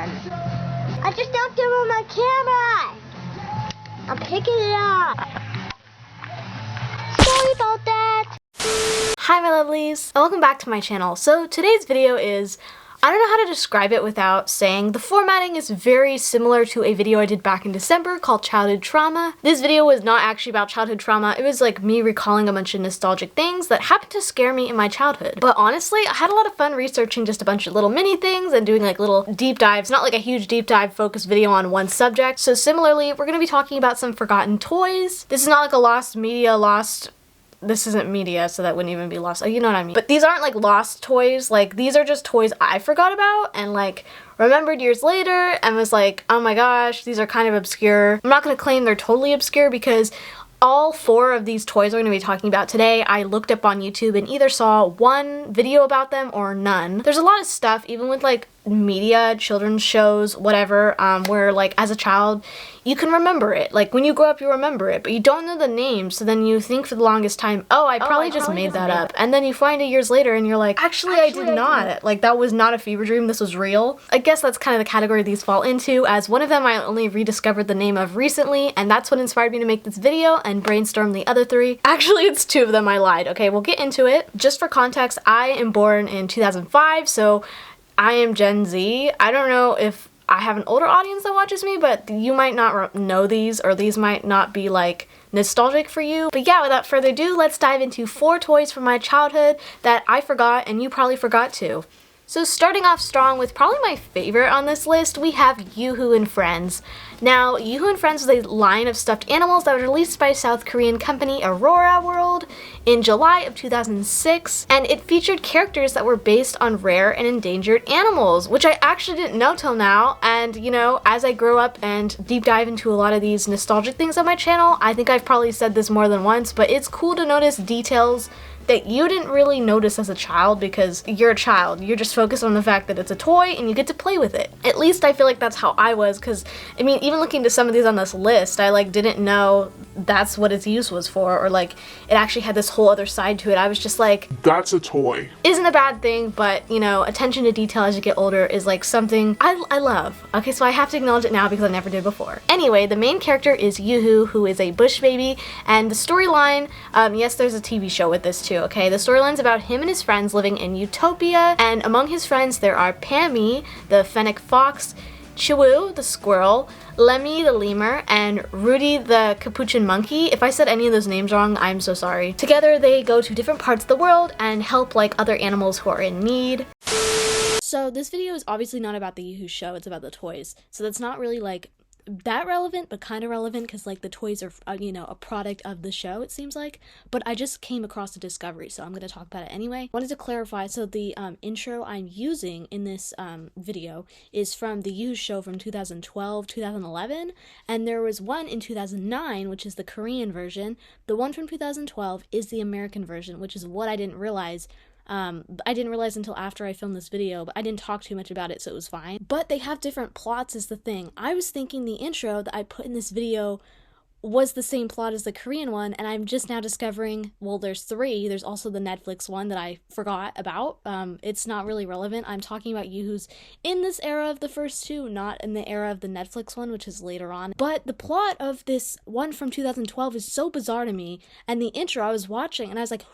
on. I just knocked him on my camera. I'm picking it up. Sorry about that. Hi my lovelies, and welcome back to my channel. So today's video is, I don't know how to describe it without saying the formatting is very similar to a video I did back in December called Childhood Trauma. This video was not actually about childhood trauma. It was like me recalling a bunch of nostalgic things that happened to scare me in my childhood. But honestly, I had a lot of fun researching just a bunch of little mini things and doing like little deep dives, not like a huge deep dive focused video on one subject. So similarly, we're going to be talking about some forgotten toys. This is not like a lost media, this isn't media, so that wouldn't even be lost. Oh, you know what I mean. But these aren't like lost toys. Like, these are just toys I forgot about and like remembered years later and was like, oh my gosh, these are kind of obscure. I'm not gonna claim they're totally obscure because all 4 of these toys we're going to be talking about today, I looked up on YouTube and either saw one video about them or none. There's a lot of stuff, even with like media, children's shows, whatever, where like as a child, you can remember it. Like when you grow up, you remember it, but you don't know the name. So then you think for the longest time, oh, I probably just made that up. And then you find it years later and you're like, actually I did not. Like that was not a fever dream. This was real. I guess that's kind of the category these fall into, as one of them I only rediscovered the name of recently, and that's what inspired me to make this video and brainstorm the other 3. Actually, it's 2 of them. I lied. Okay, we'll get into it. Just for context, I am born in 2005, so I am Gen Z. I don't know if I have an older audience that watches me, but you might not know these, or these might not be like nostalgic for you. But yeah, without further ado, let's dive into 4 toys from my childhood that I forgot and you probably forgot too. So starting off strong with probably my favorite on this list, we have YooHoo Friends. Now, YooHoo Friends was a line of stuffed animals that was released by South Korean company Aurora World in July of 2006, and it featured characters that were based on rare and endangered animals, which I actually didn't know till now. And you know, as I grow up and deep dive into a lot of these nostalgic things on my channel, I think I've probably said this more than once, but it's cool to notice details that you didn't really notice as a child because you're a child. You're just focused on the fact that it's a toy and you get to play with it. At least I feel like that's how I was, because I mean, even looking to some of these on this list, I like didn't know that's what its use was for, or like it actually had this whole other side to it. I was just like, that's a toy. Isn't a bad thing, but you know, attention to detail as you get older is like something I love. Okay, so I have to acknowledge it now because I never did before. Anyway, the main character is YooHoo, who is a bush baby, and the storyline, yes, there's a TV show with this too. Okay, the storyline's about him and his friends living in Utopia, and among his friends there are Pammy, the fennec fox, Chiwu, the squirrel, Lemmy, the lemur, and Rudy, the capuchin monkey. If I said any of those names wrong, I'm so sorry. Together they go to different parts of the world and help like other animals who are in need. So this video is obviously not about the YooHoo show, it's about the toys. So that's not really like that relevant, but kind of relevant because like the toys are you know, a product of the show, it seems like. But I just came across a discovery, so I'm going to talk about it anyway. Wanted to clarify, so the intro I'm using in this video is from the YooHoo show from 2012 2011, and there was one in 2009 which is the Korean version. The one from 2012 is the American version, which is what I didn't realize. I didn't realize until after I filmed this video, but I didn't talk too much about it, so it was fine. But they have different plots is the thing. I was thinking the intro that I put in this video was the same plot as the Korean one, and I'm just now discovering, well, there's 3. There's also the Netflix one that I forgot about. It's not really relevant. I'm talking about YooHoo's in this era of the first 2, not in the era of the Netflix one, which is later on. But the plot of this one from 2012 is so bizarre to me, and the intro I was watching, and I was like,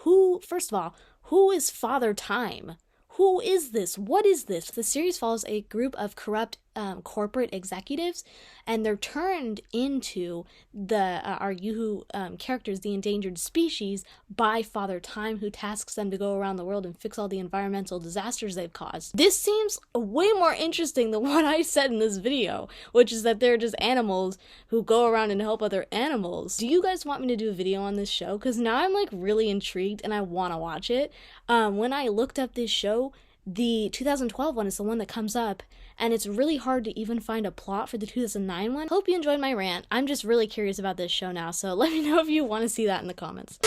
first of all, who is Father Time? Who is this? What is this? The series follows a group of corrupt corporate executives, and they're turned into our YooHoo characters, the endangered species, by Father Time, who tasks them to go around the world and fix all the environmental disasters they've caused. This seems way more interesting than what I said in this video, which is that they're just animals who go around and help other animals. Do you guys want me to do a video on this show? Because now I'm like really intrigued and I want to watch it. When I looked up this show, the 2012 one is the one that comes up, and it's really hard to even find a plot for the 2009 one. Hope you enjoyed my rant. I'm just really curious about this show now, so let me know if you want to see that in the comments.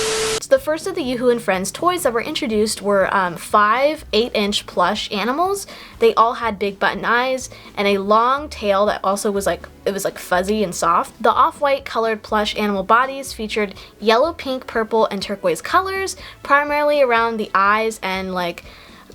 So the first of the YooHoo Friends toys that were introduced were 5 8-inch plush animals. They all had big button eyes and a long tail that also was like, it was like fuzzy and soft. The off-white colored plush animal bodies featured yellow, pink, purple, and turquoise colors, primarily around the eyes and like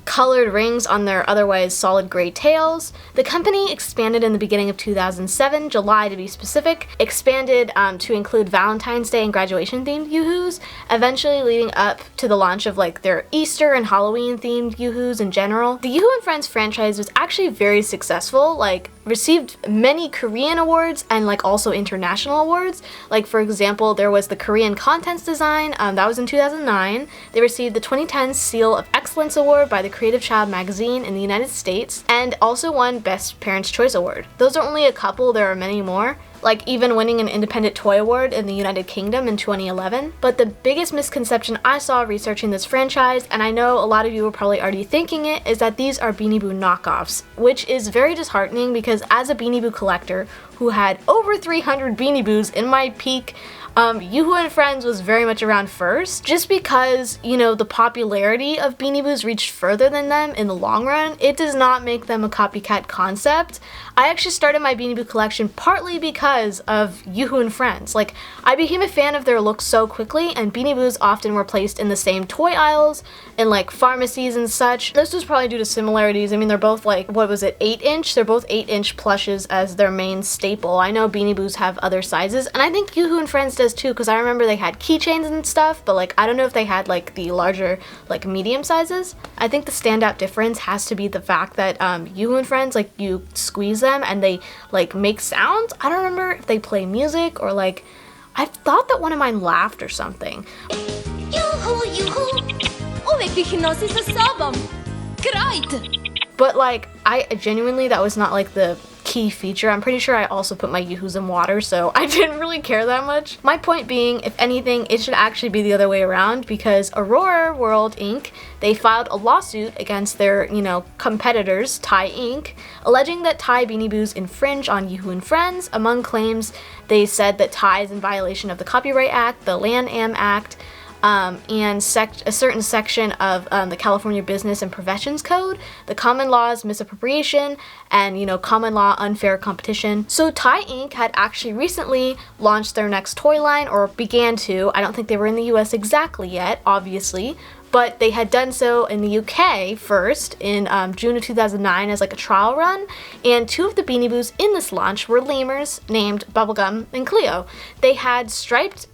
colored rings on their otherwise solid gray tails. The company expanded in the beginning of 2007, July to be specific, expanded to include Valentine's Day and graduation themed YooHoos, eventually leading up to the launch of like their Easter and Halloween themed YooHoos in general. The YooHoo Friends franchise was actually very successful, like received many Korean awards and like also international awards. Like for example, there was the Korean Contents Design, that was in 2009. They received the 2010 Seal of Excellence Award by the Creative Child magazine in the United States, and also won Best Parents' Choice Award. Those are only a couple, there are many more, like even winning an Independent Toy Award in the United Kingdom in 2011. But the biggest misconception I saw researching this franchise, and I know a lot of you were probably already thinking it, is that these are Beanie Boo knockoffs, which is very disheartening because as a Beanie Boo collector who had over 300 Beanie Boos in my peak, YooHoo Friends was very much around first, just because, you know, the popularity of Beanie Boos reached further than them in the long run. It does not make them a copycat concept. I actually started my Beanie Boo collection partly because of YooHoo Friends. Like, I became a fan of their look so quickly, and Beanie Boos often were placed in the same toy aisles in like pharmacies and such. This was probably due to similarities. I mean, they're both like, what was it, 8-inch? They're both 8-inch plushes as their main staple. I know Beanie Boos have other sizes, and I think YooHoo Friends does too, because I remember they had keychains and stuff, but like I don't know if they had like the larger like medium sizes. I think the standout difference has to be the fact that YooHoo Friends, like you squeeze them and they like make sounds. I don't remember if they play music or like, I thought that one of mine laughed or something. But like, I genuinely, that was not like the key feature. I'm pretty sure I also put my YooHoos in water, so I didn't really care that much. My point being, if anything, it should actually be the other way around, because Aurora World Inc., they filed a lawsuit against their, you know, competitors, Ty Inc., alleging that Ty Beanie Boos infringe on YooHoo Friends. Among claims, they said that Ty is in violation of the Copyright Act, the Land Am Act, and a certain section of the California Business and Professions Code, the common laws misappropriation, and, you know, common law unfair competition. So Ty Inc. had actually recently launched their next toy line, or began to. I don't think they were in the US exactly yet, obviously, but they had done so in the UK first in June of 2009 as like a trial run, and two of the Beanie Boos in this launch were lemurs named Bubblegum and Cleo. They had striped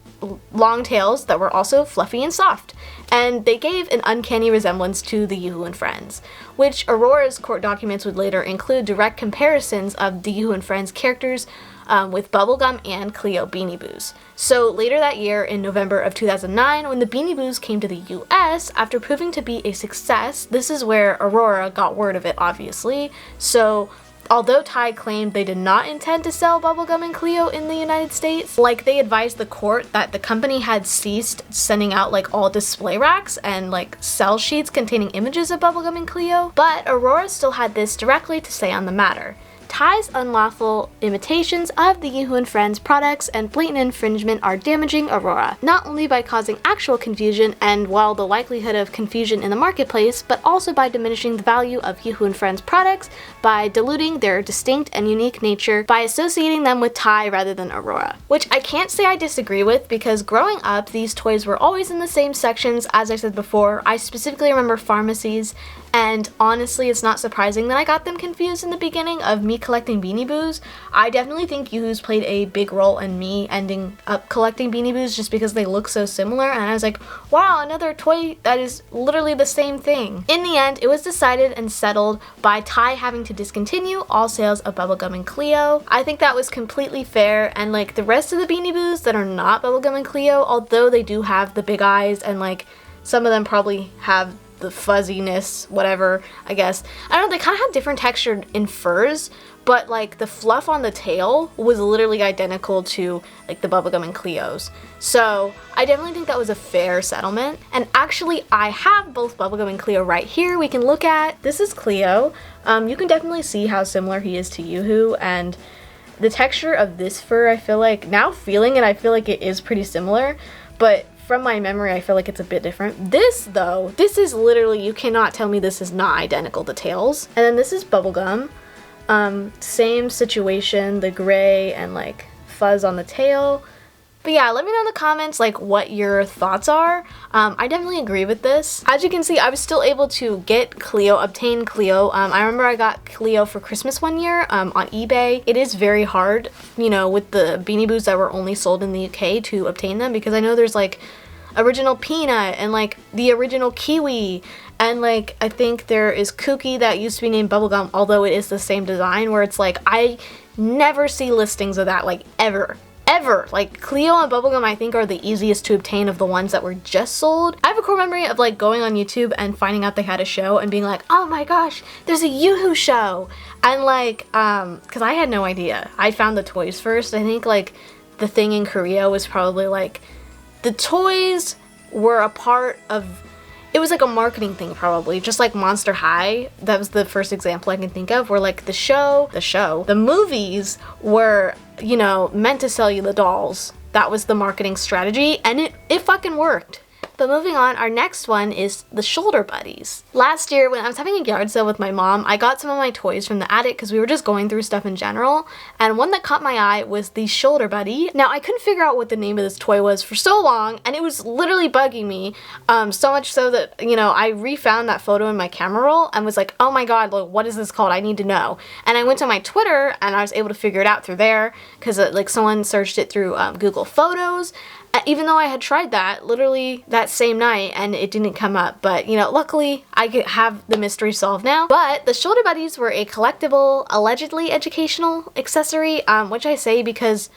long tails that were also fluffy and soft, and they gave an uncanny resemblance to the YooHoo Friends, which Aurora's court documents would later include direct comparisons of the YooHoo Friends characters with Bubblegum and Cleo Beanie Boos. So later that year, in November of 2009, when the Beanie Boos came to the US after proving to be a success, this is where Aurora got word of it, obviously. So although Ty claimed they did not intend to sell Bubblegum and Cleo in the United States, like they advised the court that the company had ceased sending out like all display racks and like sell sheets containing images of Bubblegum and Cleo, but Aurora still had this directly to say on the matter. Ty's unlawful imitations of the YooHoo Friends products and blatant infringement are damaging Aurora, not only by causing actual confusion and, well, the likelihood of confusion in the marketplace, but also by diminishing the value of YooHoo Friends products by diluting their distinct and unique nature by associating them with Ty rather than Aurora. Which I can't say I disagree with, because growing up, these toys were always in the same sections, as I said before. I specifically remember pharmacies, and honestly, it's not surprising that I got them confused in the beginning of me collecting Beanie Boos. I definitely think YooHoo's played a big role in me ending up collecting Beanie Boos just because they look so similar, and I was like, wow, another toy that is literally the same thing. In the end, it was decided and settled by Ty having to discontinue all sales of Bubblegum and Cleo. I think that was completely fair, and like the rest of the Beanie Boos that are not Bubblegum and Cleo, although they do have the big eyes and like some of them probably have the fuzziness, whatever, I guess. I don't know, they kind of have different texture in furs, but like the fluff on the tail was literally identical to like the Bubblegum and Cleo's. So I definitely think that was a fair settlement. And actually, I have both Bubblegum and Cleo right here. We can look at, this is Cleo. You can definitely see how similar he is to YooHoo, and the texture of this fur, I feel like, now feeling it, I feel like it is pretty similar, but from my memory, I feel like it's a bit different. This, though, this is literally, you cannot tell me this is not identical to Tails. And then this is Bubblegum. Same situation, the gray and like fuzz on the tail. But yeah, let me know in the comments like what your thoughts are. I definitely agree with this. As you can see, I was still able to get Cleo, obtain Cleo. I remember I got Cleo for Christmas one year on eBay. It is very hard, you know, with the Beanie Boos that were only sold in the UK to obtain them, because I know there's like original Peanut and like the original Kiwi, and like I think there is Kooky that used to be named Bubblegum, although it is the same design, where it's like I never see listings of that, like ever. Like Cleo and Bubblegum I think are the easiest to obtain of the ones that were just sold. I have a core memory of like going on YouTube and finding out they had a show and being like, oh my gosh, there's a YooHoo show. And like, cause I had no idea. I found the toys first. I think like the thing in Korea was probably like, the toys were a part of, it was like a marketing thing probably, just like Monster High. That was the first example I can think of, where like the movies were, you know, meant to sell you the dolls. That was the marketing strategy, and it fucking worked. But moving on, our next one is the shoulder buddies. Last year when I was having a yard sale with my mom, I got some of my toys from the attic because we were just going through stuff in general, and one that caught my eye was the shoulder buddy. Now I couldn't figure out what the name of this toy was for so long, and it was literally bugging me, so much so that, you know, I refound that photo in my camera roll and was like, oh my god, like, what is this called? I need to know. And I went to my Twitter and I was able to figure it out through there because like someone searched it through Google Photos. Even though I had tried that literally that same night and it didn't come up. But, you know, luckily I could have the mystery solved now. But the shoulder buddies were a collectible, allegedly educational accessory, which I say because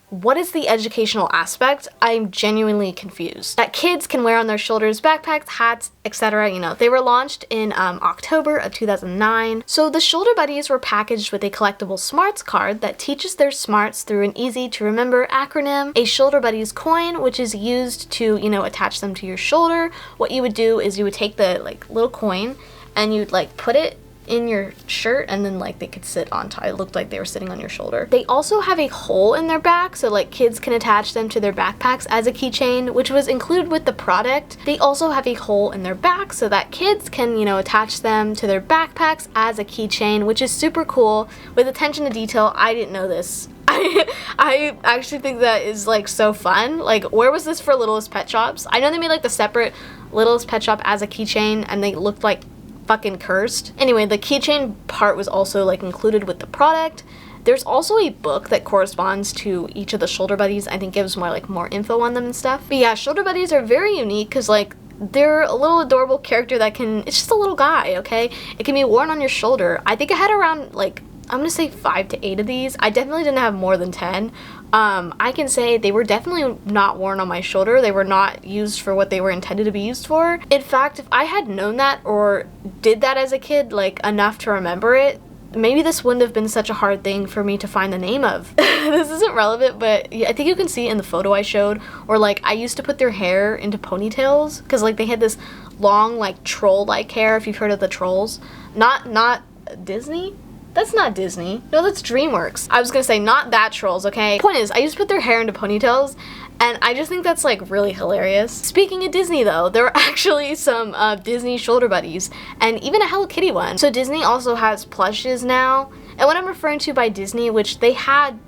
what is the educational aspect? I'm genuinely confused. That kids can wear on their shoulders, backpacks, hats, etc. You know, they were launched in October of 2009. So the shoulder buddies were packaged with a collectible smarts card that teaches their smarts through an easy to remember acronym, a shoulder buddies coin, which is used to, you know, attach them to your shoulder. What you would do is you would take the like little coin and you'd like put it in your shirt, and then like they could sit on top. It looked like they were sitting on your shoulder. They also have a hole in their back, so like kids can attach them to their backpacks as a keychain, which was included with the product. They also have a hole in their back so that kids can, you know, attach them to their backpacks as a keychain, which is super cool with attention to detail. I didn't know this. I actually think that is like so fun. Like, where was this for Littlest Pet Shops? I know they made like the separate Littlest Pet Shop as a keychain and they looked like fucking cursed. Anyway, the keychain part was also like included with the product. There's also a book that corresponds to each of the shoulder buddies. I think gives more info on them and stuff. But yeah, shoulder buddies are very unique because like they're a little adorable character that it's just a little guy, okay? It can be worn on your shoulder. I think I had around like, I'm gonna say 5 to 8 of these. I definitely didn't have more than 10. I can say they were definitely not worn on my shoulder. They were not used for what they were intended to be used for. In fact, if I had known that or did that as a kid, like enough to remember it, maybe this wouldn't have been such a hard thing for me to find the name of. This isn't relevant, but yeah, I think you can see in the photo I showed, or like I used to put their hair into ponytails because like they had this long like troll-like hair, if you've heard of the trolls. Not Disney? That's not Disney. No, that's DreamWorks. I was gonna say not that trolls, okay? Point is, I used to put their hair into ponytails, and I just think that's like really hilarious. Speaking of Disney though, there were actually some Disney shoulder buddies, and even a Hello Kitty one. So Disney also has plushes now. And what I'm referring to by Disney, which they had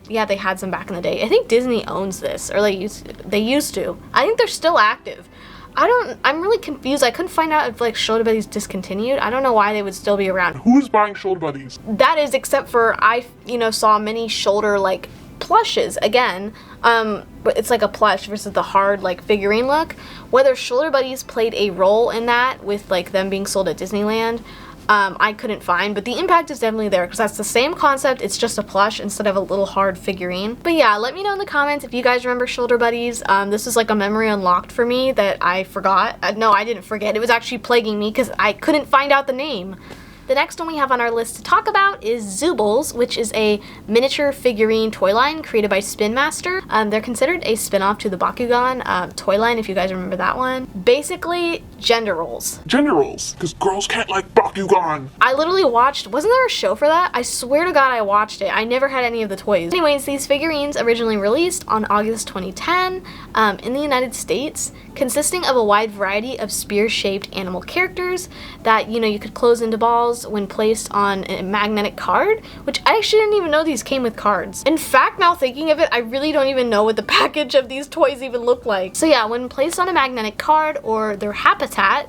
some back in the day. I think Disney owns this, or they used to. I think they're still active. I'm really confused. I couldn't find out if like shoulder buddies discontinued. I don't know why they would still be around. Who's buying shoulder buddies? That is, except for I, you know, saw many shoulder like plushes again. But it's like a plush versus the hard like figurine look. Whether shoulder buddies played a role in that with like them being sold at Disneyland, I couldn't find, but the impact is definitely there because that's the same concept. It's just a plush instead of a little hard figurine. But yeah, let me know in the comments if you guys remember shoulder buddies. This is like a memory unlocked for me that I forgot. No, I didn't forget. It was actually plaguing me because I couldn't find out the name. The next one we have on our list to talk about is Zoobles, which is a miniature figurine toy line created by Spin Master. They're considered a spin-off to the Bakugan toy line, if you guys remember that one. Basically, gender roles. Gender roles, because girls can't like Bakugan. I literally watched, wasn't there a show for that? I swear to God I watched it. I never had any of the toys. Anyways, these figurines originally released on August 2010 in the United States, consisting of a wide variety of spear-shaped animal characters that, you know, you could close into balls when placed on a magnetic card, which I actually didn't even know these came with cards. In fact, now thinking of it, I really don't even know what the package of these toys even look like. So yeah, when placed on a magnetic card or their habitat,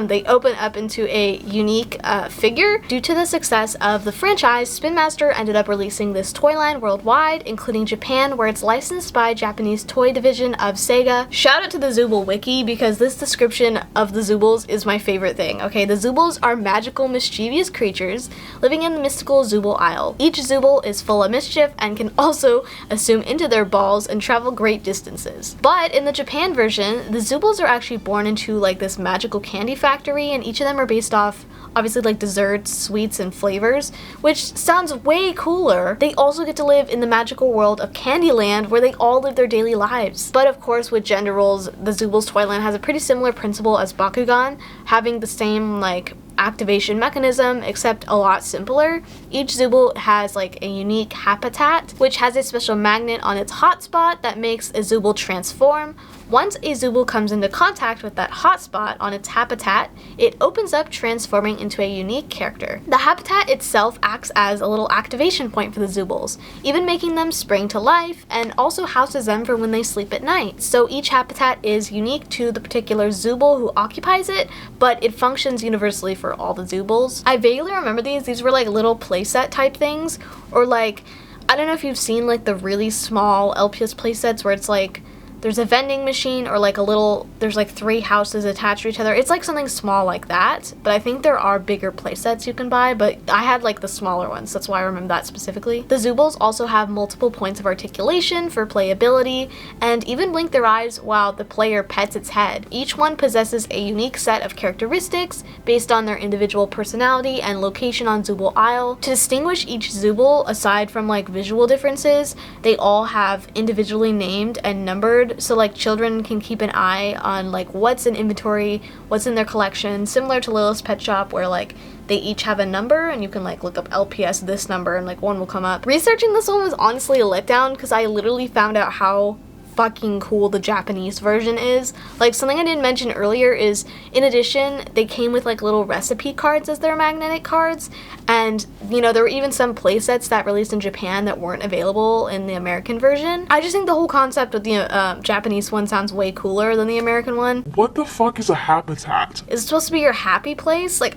they open up into a unique figure. Due to the success of the franchise, Spin Master ended up releasing this toy line worldwide, including Japan, where it's licensed by Japanese toy division of Sega. Shout out to the Zooble wiki, because this description of the Zoobles is my favorite thing. Okay, the Zoobles are magical, mischievous creatures living in the mystical Zooble Isle. Each Zooble is full of mischief and can also assume into their balls and travel great distances. But in the Japan version, the Zoobles are actually born into like this magical candy factory, and each of them are based off obviously like desserts, sweets, and flavors, which sounds way cooler. They also get to live in the magical world of Candyland, where they all live their daily lives. But of course, with gender roles, the Zoobles toy line has a pretty similar principle as Bakugan, having the same like activation mechanism, except a lot simpler. Each Zooble has like a unique habitat, which has a special magnet on its hotspot that makes a Zooble transform. Once a Zooble comes into contact with that hotspot on its habitat, it opens up, transforming into a unique character. The habitat itself acts as a little activation point for the Zoobles, even making them spring to life, and also houses them for when they sleep at night. So each habitat is unique to the particular Zooble who occupies it, but it functions universally for all the Zoobles. I vaguely remember these were like little playset type things, or like, I don't know if you've seen like the really small LPS playsets where it's like there's a vending machine, or like a little, there's like 3 houses attached to each other. It's like something small like that, but I think there are bigger playsets you can buy, but I had like the smaller ones, that's why I remember that specifically. The Zoobles also have multiple points of articulation for playability, and even blink their eyes while the player pets its head. Each one possesses a unique set of characteristics based on their individual personality and location on Zooble Isle. To distinguish each Zooble, aside from like visual differences, they all have individually named and numbered, so like children can keep an eye on like what's in inventory, what's in their collection, similar to Littlest Pet Shop, where like they each have a number and you can like look up LPS this number and like one will come up. Researching this one was honestly a letdown, because I literally found out how fucking cool the Japanese version is. Like, something I didn't mention earlier is, in addition, they came with like little recipe cards as their magnetic cards, and you know, there were even some playsets that released in Japan that weren't available in the American version. I just think the whole concept of the Japanese one sounds way cooler than the American one. What the fuck is a habitat? Is it supposed to be your happy place? Like,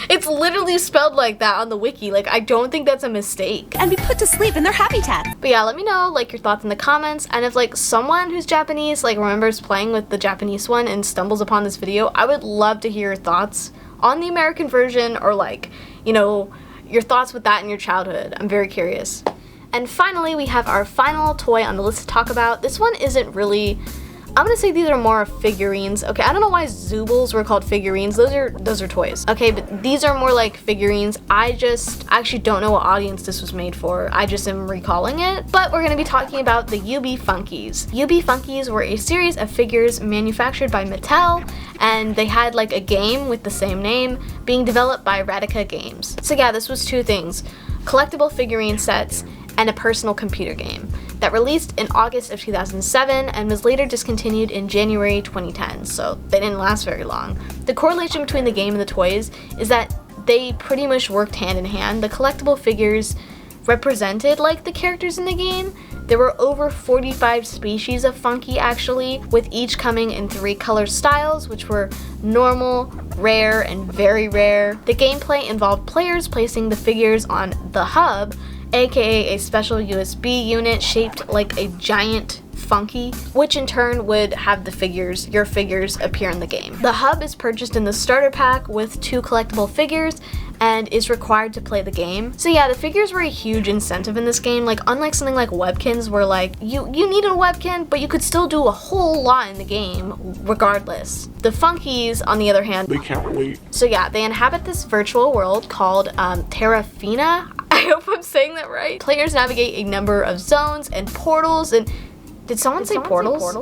it's literally spelled like that on the wiki. Like, I don't think that's a mistake. And be put to sleep in their habitat. But yeah, let me know like your thoughts in the comments, and if like someone who's Japanese like remembers playing with the Japanese one and stumbles upon this video, I would love to hear your thoughts on the American version, or like, you know, your thoughts with that in your childhood. I'm very curious. And finally, we have our final toy on the list to talk about. This one isn't really, I'm gonna say these are more figurines. Okay, I don't know why Zoobles were called figurines. Those are toys. Okay, but these are more like figurines. I actually don't know what audience this was made for. I just am recalling it. But we're gonna be talking about the YooHoo Funkeys. YooHoo Funkeys were a series of figures manufactured by Mattel, and they had like a game with the same name being developed by Radica Games. So yeah, this was 2 things: collectible figurine sets and a personal computer game that released in August of 2007 and was later discontinued in January 2010, so they didn't last very long. The correlation between the game and the toys is that they pretty much worked hand in hand. The collectible figures represented like the characters in the game. There were over 45 species of Funky actually, with each coming in 3 color styles, which were normal, rare, and very rare. The gameplay involved players placing the figures on the hub, aka a special USB unit shaped like a giant Funky, which in turn would have your figures appear in the game. The hub is purchased in the starter pack with 2 collectible figures and is required to play the game. So yeah, the figures were a huge incentive in this game. Like, unlike something like Webkins, where like you needed a Webkin, but you could still do a whole lot in the game regardless. The Funkeys, on the other hand, they can't relate. So yeah, they inhabit this virtual world called Terrafina. I hope I'm saying that right. Players navigate a number of zones and portals, and did someone say portals?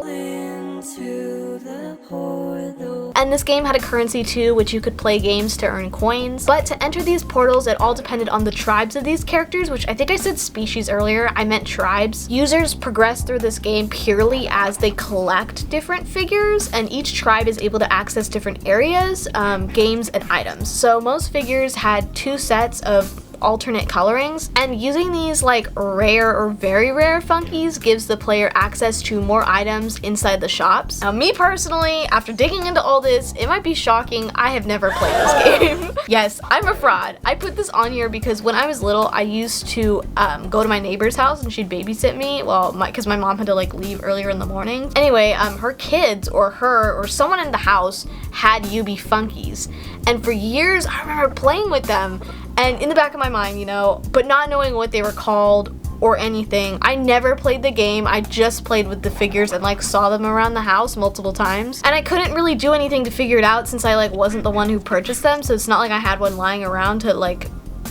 And this game had a currency too, which you could play games to earn coins. But to enter these portals, it all depended on the tribes of these characters, which I think I said species earlier, I meant tribes. Users progress through this game purely as they collect different figures, and each tribe is able to access different areas, games, and items. So most figures had 2 sets of alternate colorings, and using these like rare or very rare Funkeys gives the player access to more items inside the shops. Now me personally, after digging into all this, it might be shocking, I have never played this game. Yes, I'm a fraud. I put this on here because when I was little, I used to go to my neighbor's house and she'd babysit me, well, because my mom had to like leave earlier in the morning. Anyway, her kids or her or someone in the house had YooHoo Funkeys, and for years I remember playing with them. And in the back of my mind, you know, but not knowing what they were called or anything, I never played the game. I just played with the figures and like saw them around the house multiple times. And I couldn't really do anything to figure it out since I like wasn't the one who purchased them. So it's not like I had one lying around to like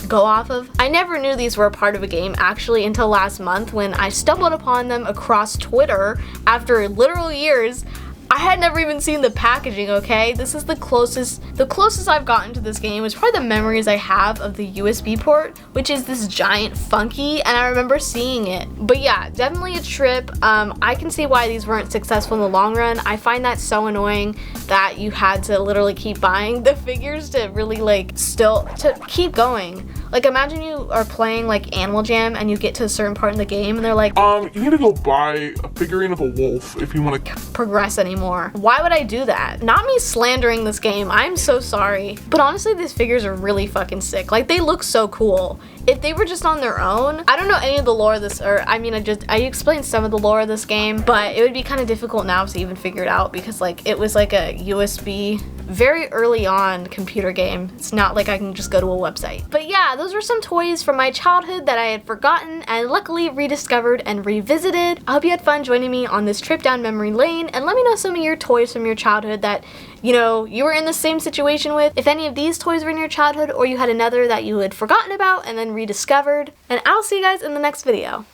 go off of. I never knew these were a part of a game actually until last month when I stumbled upon them across Twitter after literal years. I had never even seen the packaging, okay? This is the closest I've gotten to this game is probably the memories I have of the USB port, which is this giant Funky, and I remember seeing it. But yeah, definitely a trip. I can see why these weren't successful in the long run. I find that so annoying that you had to literally keep buying the figures to really like to keep going. Like imagine you are playing like Animal Jam and you get to a certain part in the game and they're like, you need to go buy a figurine of a wolf if you want to progress anymore. Why would I do that? Not me slandering this game, I'm so sorry. But honestly, these figures are really fucking sick. Like they look so cool. If they were just on their own, I don't know any of the lore of this, or I mean, I explained some of the lore of this game, but it would be kind of difficult now to even figure it out because like it was like a USB very early on computer game. It's not like I can just go to a website. But yeah, those were some toys from my childhood that I had forgotten and luckily rediscovered and revisited. I hope you had fun joining me on this trip down memory lane, and let me know some of your toys from your childhood that, you know, you were in the same situation with. If any of these toys were in your childhood or you had another that you had forgotten about and then rediscovered. And I'll see you guys in the next video.